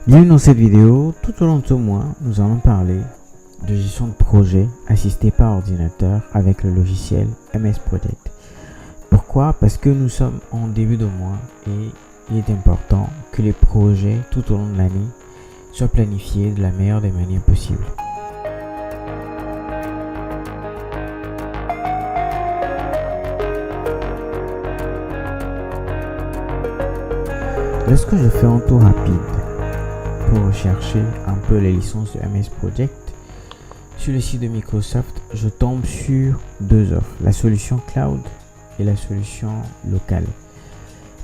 Bienvenue dans cette vidéo. Tout au long de ce mois, nous allons parler de gestion de projet assisté par ordinateur avec le logiciel MS Project. Pourquoi? Parce que nous sommes en début de mois et il est important que les projets tout au long de l'année soient planifiés de la meilleure des manières possibles. Lorsque je fais un tour rapide pour rechercher un peu les licences de MS Project sur le site de Microsoft, je tombe sur deux offres, la solution cloud et la solution locale.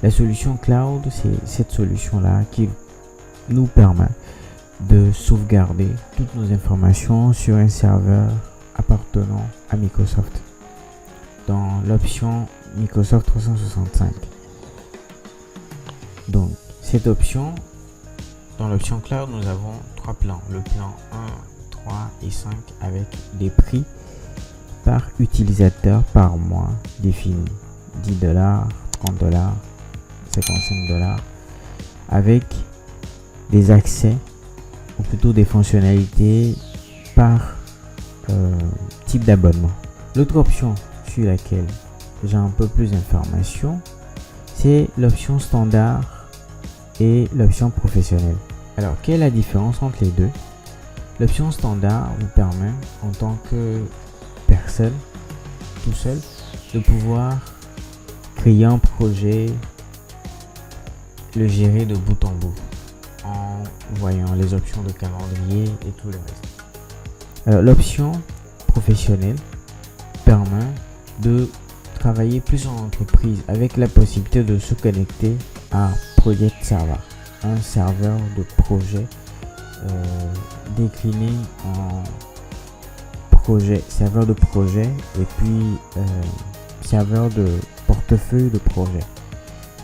La solution cloud, c'est cette solution-là qui nous permet de sauvegarder toutes nos informations sur un serveur appartenant à Microsoft dans l'option Microsoft 365. Donc, cette option, dans l'option cloud, nous avons trois plans. Le plan 1, 3 et 5 avec des prix par utilisateur par mois définis. $10, $30, $55 avec des accès ou plutôt des fonctionnalités par type d'abonnement. L'autre option sur laquelle j'ai un peu plus d'informations, c'est l'option standard et l'option professionnelle. Alors, quelle est la différence entre les deux? L'option standard vous permet, en tant que personne, tout seul, de pouvoir créer un projet, le gérer de bout en bout, en voyant les options de calendrier et tout le reste. Alors, l'option professionnelle permet de travailler plus en entreprise avec la possibilité de se connecter à Project Server, un serveur de projet décliné en serveur de projet et puis serveur de portefeuille de projet.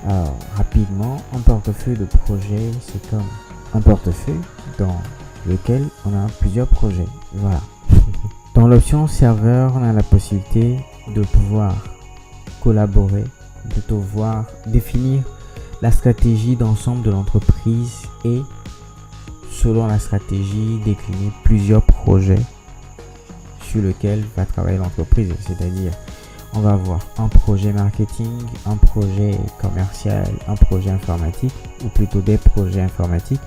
Alors rapidement, un portefeuille de projet, c'est comme un portefeuille dans lequel on a plusieurs projets. Voilà. Dans l'option serveur, on a la possibilité de pouvoir collaborer, plutôt voir définir la stratégie d'ensemble de l'entreprise et selon la stratégie décliner plusieurs projets sur lesquels va travailler l'entreprise. C'est-à-dire on va avoir un projet marketing, un projet commercial, un projet informatique ou plutôt des projets informatiques,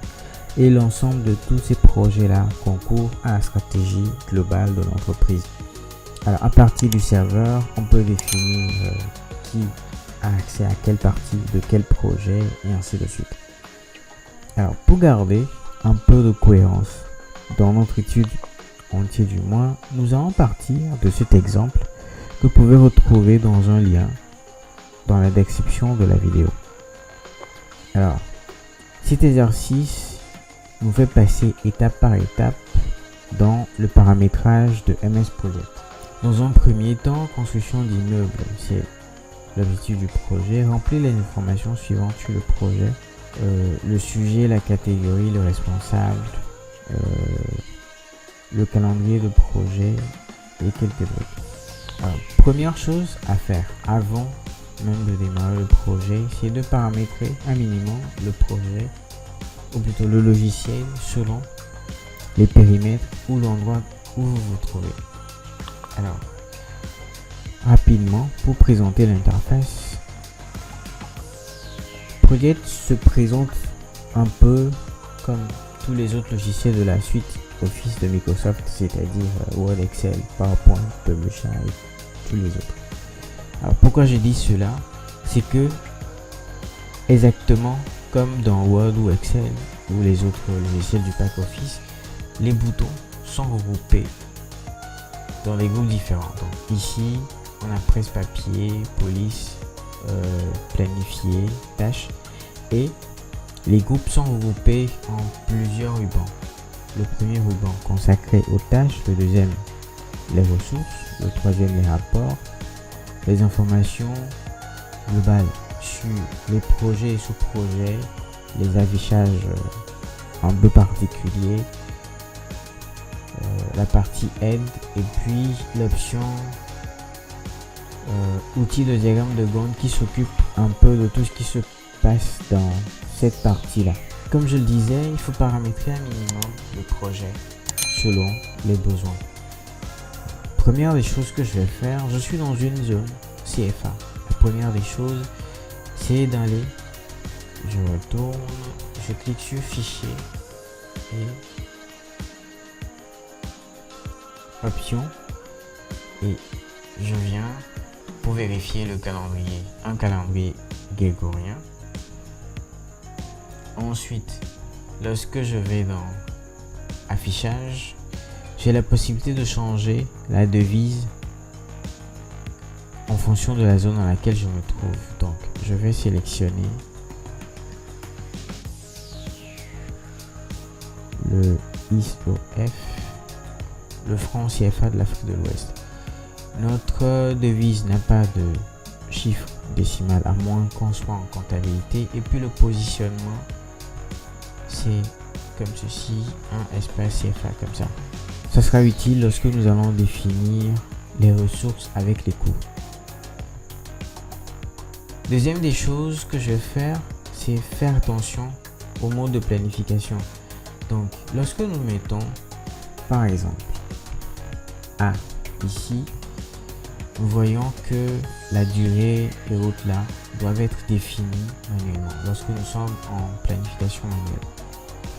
et l'ensemble de tous ces projets-là concourent à la stratégie globale de l'entreprise. Alors à partir du serveur, on peut définir qui a accès à quelle partie de quel projet et ainsi de suite. Alors pour garder un peu de cohérence dans notre étude entière du mois, nous allons partir de cet exemple que vous pouvez retrouver dans un lien dans la description de la vidéo. Alors cet exercice nous fait passer étape par étape dans le paramétrage de MS Project. Dans un premier temps, construction d'immeuble, c'est l'objectif du projet. Remplir les informations suivantes sur le projet, le sujet, la catégorie, le responsable, le calendrier de projet et quelques autres. Alors, première chose à faire avant même de démarrer le projet, c'est de paramétrer un minimum le projet, ou plutôt le logiciel, selon les périmètres ou l'endroit où vous vous trouvez. Alors, rapidement, pour présenter l'interface, Project se présente un peu comme tous les autres logiciels de la suite Office de Microsoft, c'est-à-dire Word, Excel, PowerPoint, Publisher et tous les autres. Alors pourquoi je dis cela? C'est que exactement comme dans Word ou Excel ou les autres logiciels du pack Office, les boutons sont regroupés dans des groupes différents. Donc ici, on a presse-papier, police, planifier, tâches, et les groupes sont regroupés en plusieurs rubans. Le premier ruban consacré aux tâches, le deuxième les ressources, le troisième les rapports, les informations globales sur les projets et sous-projets, les affichages en bleu particulier, la partie aide et puis l'option outils de diagramme de Gantt qui s'occupe un peu de tout ce qui se passe dans cette partie là. comme je le disais, il faut paramétrer un minimum le projet selon les besoins. Première des choses que je vais faire, je suis dans une zone CFA. La première des choses, c'est d'aller, je retourne, je clique sur fichier et options et je viens pour vérifier le calendrier, un calendrier grégorien. Ensuite, lorsque je vais dans affichage, j'ai la possibilité de changer la devise en fonction de la zone dans laquelle je me trouve. Donc, je vais sélectionner le ISOF, le franc CFA de l'Afrique de l'Ouest. Notre devise n'a pas de chiffre décimal à moins qu'on soit en comptabilité. Et puis le positionnement, c'est comme ceci, un espace CFA comme ça. Ça sera utile lorsque nous allons définir les ressources avec les coûts. Deuxième des choses que je vais faire, c'est faire attention au mode de planification. Donc, lorsque nous mettons, par exemple, A ici, nous voyons que la durée et autres là doivent être définies manuellement lorsque nous sommes en planification manuelle.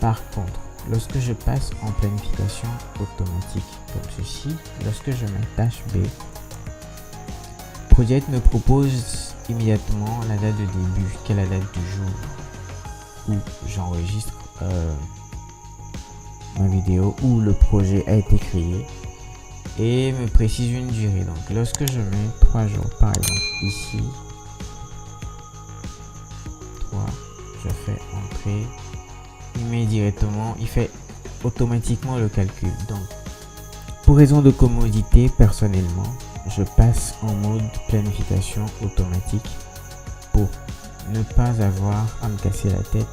Par contre, lorsque je passe en planification automatique comme ceci, lorsque je mets tâche B, Project me propose immédiatement la date de début, qui est la date du jour où j'enregistre ma vidéo, où le projet a été créé, et me précise une durée. Donc lorsque je mets 3 jours, par exemple ici 3, je fais entrer, il met directement, il fait automatiquement le calcul. Donc pour raison de commodité, personnellement je passe en mode planification automatique pour ne pas avoir à me casser la tête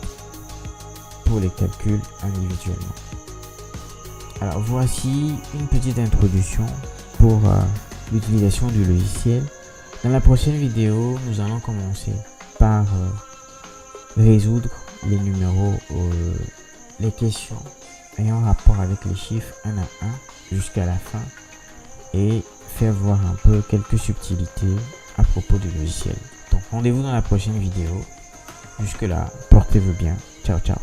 pour les calculs individuellement. Alors voici une petite introduction pour l'utilisation du logiciel. Dans la prochaine vidéo, nous allons commencer par résoudre les numéros, les questions ayant rapport avec les chiffres 1 à 1 jusqu'à la fin et faire voir un peu quelques subtilités à propos du logiciel. Donc rendez-vous dans la prochaine vidéo. Jusque là, portez-vous bien. Ciao ciao.